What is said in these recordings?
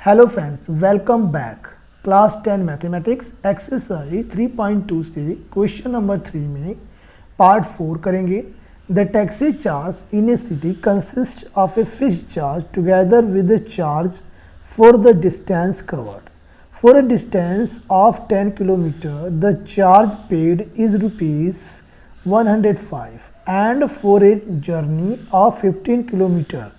Hello friends, welcome back. Class 10 mathematics exercise 3.2 से question number 3 में part 4 करेंगे। The taxi charge in A city consist of a fixed charge together with the charge for the distance covered. For a distance of 10 km, the charge paid is rupees 105, and for a journey of 15 km,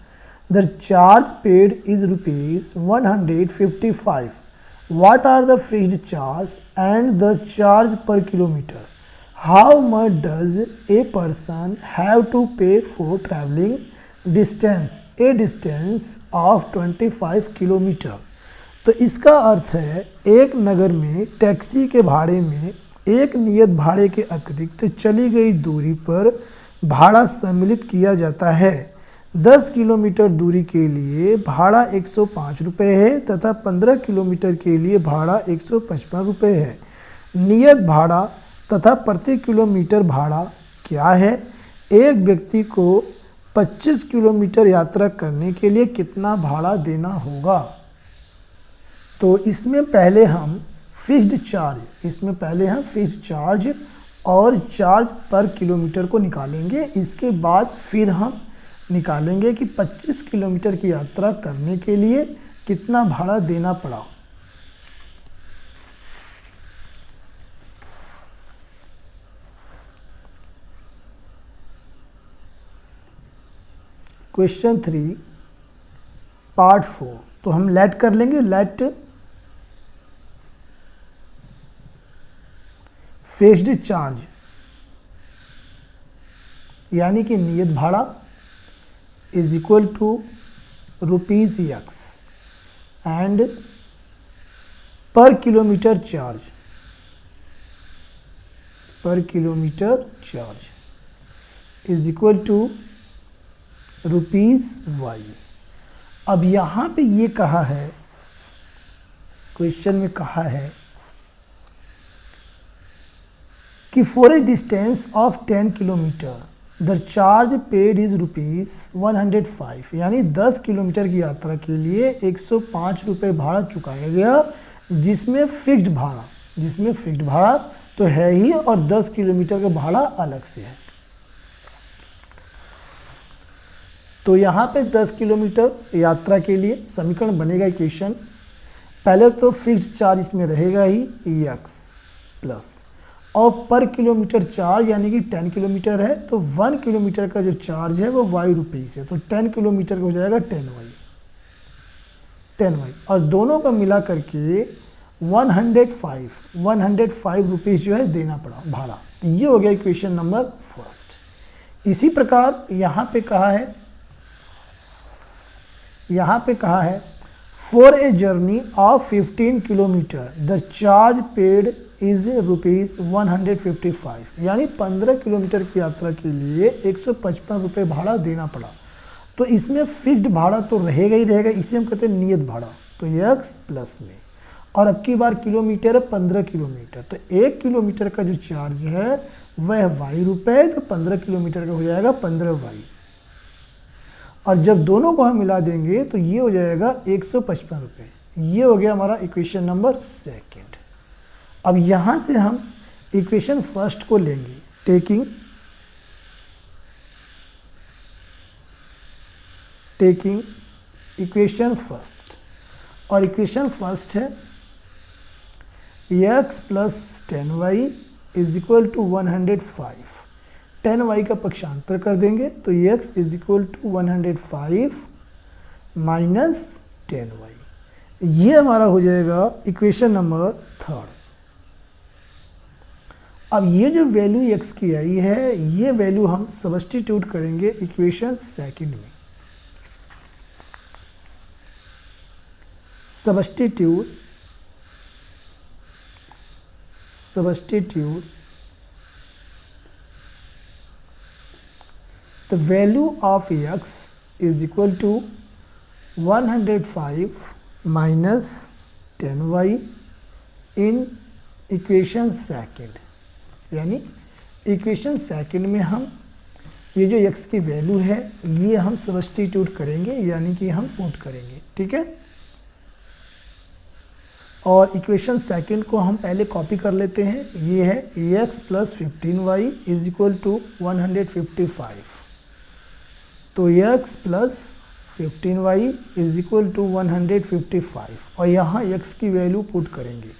the charge paid is rupees 155. What are the fixed charge and the charge per kilometer? How much does a person have to pay for traveling a distance of 25 km? तो इसका अर्थ है एक नगर में taxi के भाड़े में एक नियत भाड़े के अतिरिक्त चली गई दूरी पर भाड़ा सम्मिलित किया जाता है। 10 किलोमीटर दूरी के लिए भाड़ा 105 रुपये है तथा 15 किलोमीटर के लिए भाड़ा 155 रुपये है। नियत भाड़ा तथा प्रति किलोमीटर भाड़ा क्या है? एक व्यक्ति को 25 किलोमीटर यात्रा करने के लिए कितना भाड़ा देना होगा? तो इसमें पहले हम फिक्स्ड चार्ज और चार्ज पर किलोमीटर को निकालेंगे। इसके बाद फिर हम निकालेंगे कि 25 किलोमीटर की यात्रा करने के लिए कितना भाड़ा देना पड़ा। Question 3 part 4। तो हम लेट कर लेंगे। लेट फिक्स्ड चार्ज यानी कि नियत भाड़ा is equal to rupees X and per kilometre charge is equal to rupees Y. अब यहाँ पे ये कहा है, क्वेश्चन में कहा है कि for a distance of 10 kilometre the charge paid is rupees 105, यानी 10 किलोमीटर की यात्रा के लिए 105 रुपये भाड़ा चुकाया गया, जिसमें फिक्स्ड भाड़ा तो है ही और 10 किलोमीटर का भाड़ा अलग से है। तो यहाँ पे 10 किलोमीटर यात्रा के लिए समीकरण बनेगा। इक्वेशन पहले तो फिक्स्ड चार्ज इसमें रहेगा ही एक्स प्लस और पर किलोमीटर चार्ज यानी कि 10 किलोमीटर है तो 1 किलोमीटर का जो चार्ज है वो वाई रुपीस है, तो 10 किलोमीटर का हो जाएगा 10 वाई और दोनों का मिला करके 105 रुपीज़ जो है देना पड़ा भाड़ा। तो ये हो गया इक्वेशन नंबर फर्स्ट। इसी प्रकार यहाँ पे कहा है for a journey of 15 kilometre the charge paid is rupees 155, यानी 15 किलोमीटर की यात्रा के लिए 155 रुपये भाड़ा देना पड़ा। तो इसमें फिक्स्ड भाड़ा तो रहेगा ही रहेगा, इसे हम कहते हैं नियत भाड़ा, तो एक्स प्लस में। और अब की बार किलोमीटर है 15 किलोमीटर, तो 1 किलोमीटर का जो चार्ज है वह है वाई रुपये, तो 15 किलोमीटर का हो जाएगा 15 वाई। और जब दोनों को हम मिला देंगे तो ये हो जाएगा 155 रुपये। ये हो गया हमारा इक्वेशन नंबर सेकेंड। अब यहाँ से हम इक्वेशन फर्स्ट को लेंगे, टेकिंग इक्वेशन फर्स्ट, और इक्वेशन फर्स्ट है x plus 10y is equal to 105। 10y का पक्षांतर कर देंगे तो x is equal to 105 minus 10y। ये हमारा हो जाएगा इक्वेशन नंबर थर्ड। अब ये जो वैल्यू x की आई है ये वैल्यू हम सब्स्टिट्यूट करेंगे इक्वेशन सेकंड में। Substitute the value of x is equal to 105 minus 10y in equation second, यानी इक्वेशन सेकंड में हम ये जो x की वैल्यू है ये हम सब्स्टिट्यूट करेंगे, यानी कि हम पुट करेंगे। ठीक है, और इक्वेशन सेकंड को हम पहले कॉपी कर लेते हैं। ये है ax plus 15y is equal to 155। तो x plus 15y is equal to 155 और यहाँ x की वैल्यू पुट करेंगे।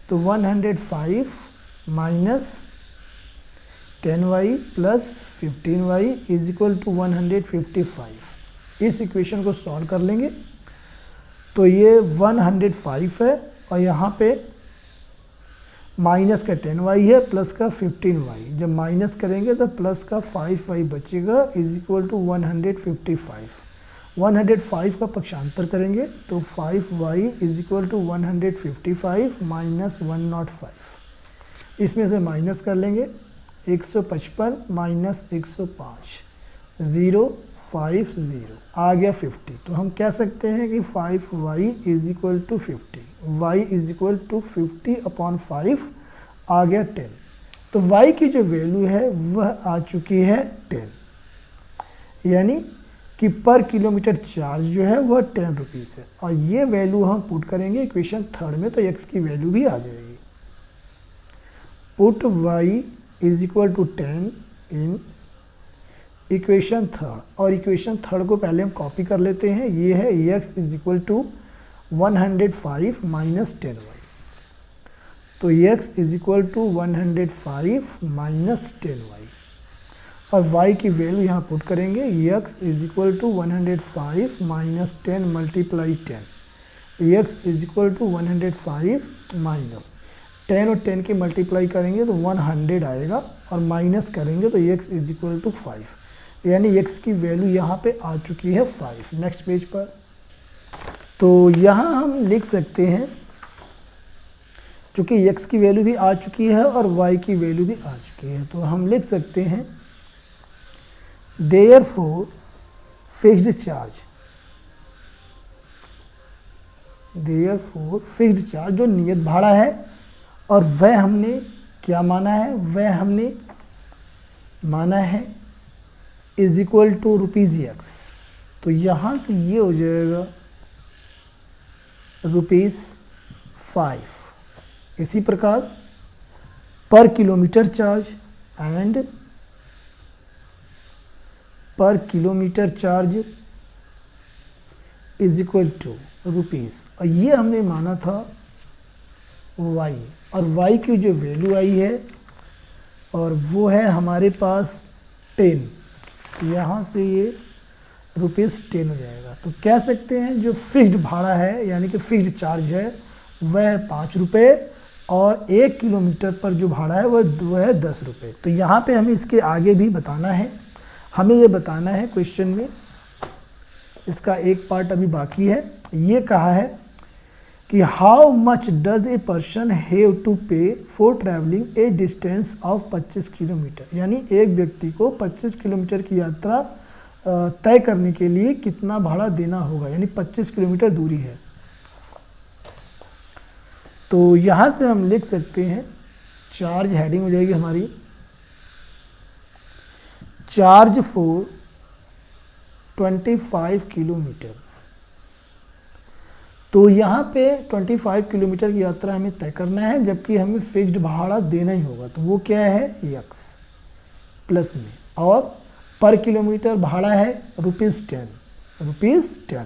तो 105 minus 10y plus 15y is equal to 155। इस इक्वेशन को सॉल्व कर लेंगे। तो ये 105 है और यहाँ पे माइनस का 10y है, प्लस का 15y। जब माइनस करेंगे तो प्लस का 5y बचेगा इज इक्वल टू 155। 105 का पक्षांतर करेंगे तो 5y is equal to 155 minus 105। इसमें से माइनस कर लेंगे 155 माइनस 105, 050 आ गया 50। तो हम कह सकते हैं कि 5y is equal to 50, y is equal to 50 upon 5 आ गया 10। तो y की जो वैल्यू है वह आ चुकी है 10, यानी कि पर किलोमीटर चार्ज जो है वह 10 रुपीज़ है। और ये वैल्यू हम पुट करेंगे इक्वेशन थर्ड में, तो x की वैल्यू भी आ जाएगी। Put y is equal to 10 in equation third. और इक्वेशन थर्ड को पहले हम कॉपी कर लेते हैं। ये है x is equal to 105 minus 10y। तो x is equal to 105 minus 10y और y की वैल्यू यहाँ पुट करेंगे। x is equal to 105 minus 10 multiply 10। x is equal to 105 minus 10 और 10 की मल्टीप्लाई करेंगे तो 100 आएगा और माइनस करेंगे तो x इज इक्वल टू 5, यानी x की वैल्यू यहाँ पे आ चुकी है 5। नेक्स्ट पेज पर तो यहाँ हम लिख सकते हैं, चूँकि x की वैल्यू भी आ चुकी है और y की वैल्यू भी आ चुकी है, तो हम लिख सकते हैं therefore fixed charge, therefore fixed charge जो नियत भाड़ा है और वह हमने क्या माना है, वह हमने माना है इज इक्वल टू ₹x। तो यहाँ से ये हो जाएगा ₹5। इसी प्रकार per kilometre charge and per kilometre charge is equal to ₹। और ये हमने माना था y, और y की जो वैल्यू आई है और वो है हमारे पास 10। यहाँ से ये ₹10 हो जाएगा। तो कह सकते हैं जो फिक्स्ड भाड़ा है यानी कि फिक्स्ड चार्ज है वह 5 रुपये और 1 किलोमीटर पर जो भाड़ा है वह है 10 रुपये। तो यहाँ पे हमें इसके आगे भी बताना है, हमें ये बताना है क्वेश्चन में, इसका एक पार्ट अभी बाकी है। ये कहा है कि how much does a person have to pay for travelling a distance of 25 kilometre, यानी एक व्यक्ति को 25 किलोमीटर की यात्रा तय करने के लिए कितना भाड़ा देना होगा, यानी 25 किलोमीटर दूरी है। तो यहाँ से हम लिख सकते हैं, चार्ज हेडिंग हो जाएगी हमारी चार्ज फॉर 25 किलोमीटर। तो यहाँ पे 25 किलोमीटर की यात्रा हमें तय करना है, जबकि हमें फिक्स्ड भाड़ा देना ही होगा। तो वो क्या है x प्लस में, और पर किलोमीटर भाड़ा है ₹10।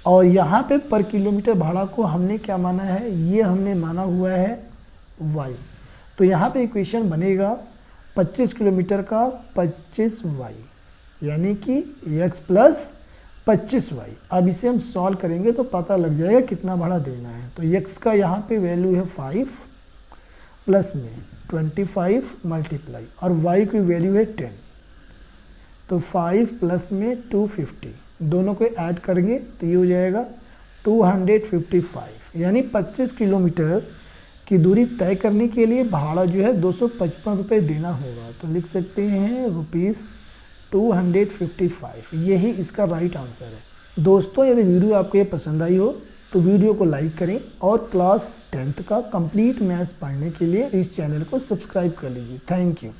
और यहाँ पे पर किलोमीटर भाड़ा को हमने क्या माना है, ये हमने माना हुआ है y। तो यहाँ पे इक्वेशन बनेगा 25 किलोमीटर का 25y, यानी कि x प्लस 25y। अब इसे हम सॉल्व करेंगे तो पता लग जाएगा कितना भाड़ा देना है। तो x का यहाँ पे वैल्यू है 5 प्लस में 25 मल्टीप्लाई और y की वैल्यू है 10। तो 5 प्लस में 250, दोनों को ऐड करेंगे तो ये हो जाएगा 255, यानी 25 किलोमीटर की दूरी तय करने के लिए भाड़ा जो है 255 रुपये देना होगा। तो लिख सकते हैं ₹255, यही इसका राइट आंसर है। दोस्तों यदि वीडियो आपको ये पसंद आई हो तो वीडियो को लाइक करें और क्लास 10th का कंप्लीट मैथ्स पढ़ने के लिए इस चैनल को सब्सक्राइब कर लीजिए। Thank you.